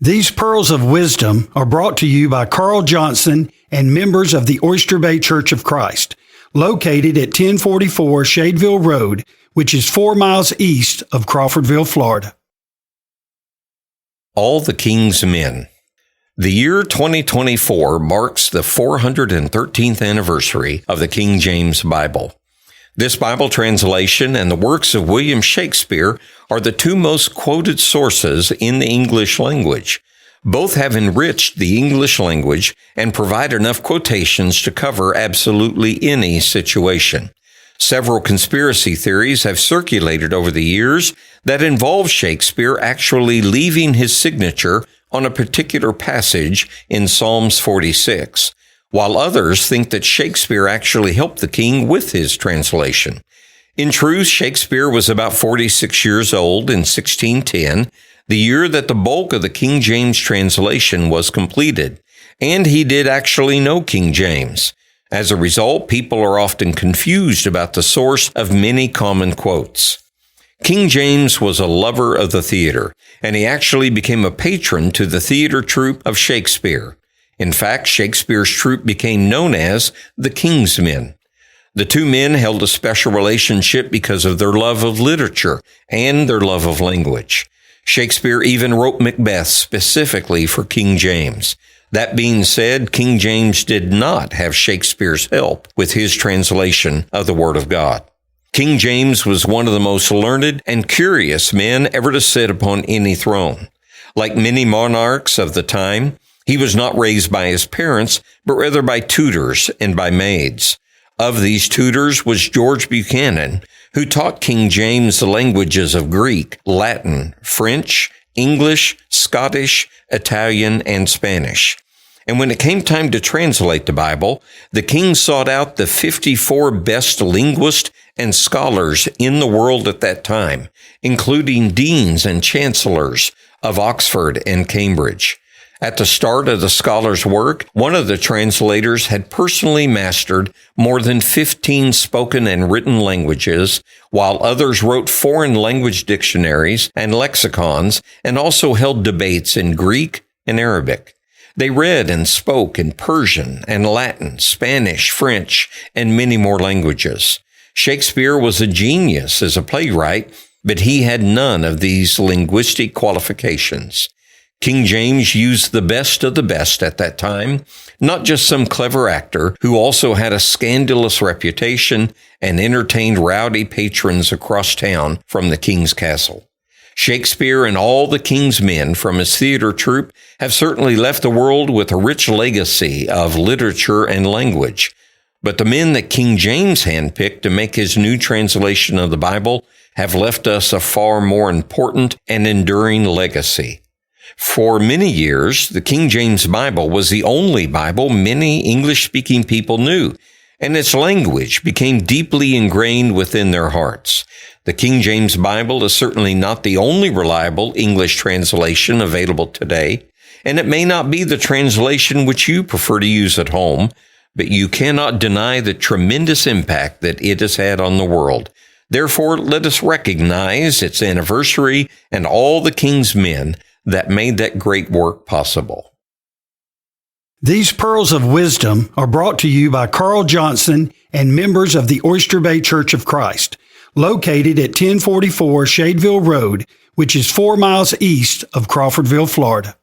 These pearls of wisdom are brought to you by Carl Johnson and members of the Oyster Bay Church of Christ, located at 1044 Shadeville Road, which is 4 miles east of Crawfordville, Florida. All the King's Men. The year 2024 marks the 413th anniversary of the King James Bible. This Bible translation and the works of William Shakespeare are the two most quoted sources in the English language. Both have enriched the English language and provide enough quotations to cover absolutely any situation. Several conspiracy theories have circulated over the years that involve Shakespeare actually leaving his signature on a particular passage in Psalms 46, while others think that Shakespeare actually helped the king with his translation. In truth, Shakespeare was about 46 years old in 1610, the year that the bulk of the King James translation was completed, and he did actually know King James. As a result, people are often confused about the source of many common quotes. King James was a lover of the theater, and he actually became a patron to the theater troupe of Shakespeare. In fact, Shakespeare's troupe became known as the King's Men. The two men held a special relationship because of their love of literature and their love of language. Shakespeare even wrote Macbeth specifically for King James. That being said, King James did not have Shakespeare's help with his translation of the Word of God. King James was one of the most learned and curious men ever to sit upon any throne. Like many monarchs of the time, he was not raised by his parents, but rather by tutors and by maids. Of these tutors was George Buchanan, who taught King James the languages of Greek, Latin, French, English, Scottish, Italian, and Spanish. And when it came time to translate the Bible, the king sought out the 54 best linguists and scholars in the world at that time, including deans and chancellors of Oxford and Cambridge. At the start of the scholar's work, one of the translators had personally mastered more than 15 spoken and written languages, while others wrote foreign language dictionaries and lexicons and also held debates in Greek and Arabic. They read and spoke in Persian and Latin, Spanish, French, and many more languages. Shakespeare was a genius as a playwright, but he had none of these linguistic qualifications. King James used the best of the best at that time, not just some clever actor who also had a scandalous reputation and entertained rowdy patrons across town from the king's castle. Shakespeare and all the king's men from his theater troupe have certainly left the world with a rich legacy of literature and language. But the men that King James handpicked to make his new translation of the Bible have left us a far more important and enduring legacy. For many years, the King James Bible was the only Bible many English-speaking people knew, and its language became deeply ingrained within their hearts. The King James Bible is certainly not the only reliable English translation available today, and it may not be the translation which you prefer to use at home, but you cannot deny the tremendous impact that it has had on the world. Therefore, let us recognize its anniversary and all the King's men that made that great work possible. These pearls of wisdom are brought to you by Carl Johnson and members of the Oyster Bay Church of Christ, located at 1044 Shadeville Road, which is 4 miles east of Crawfordville, Florida.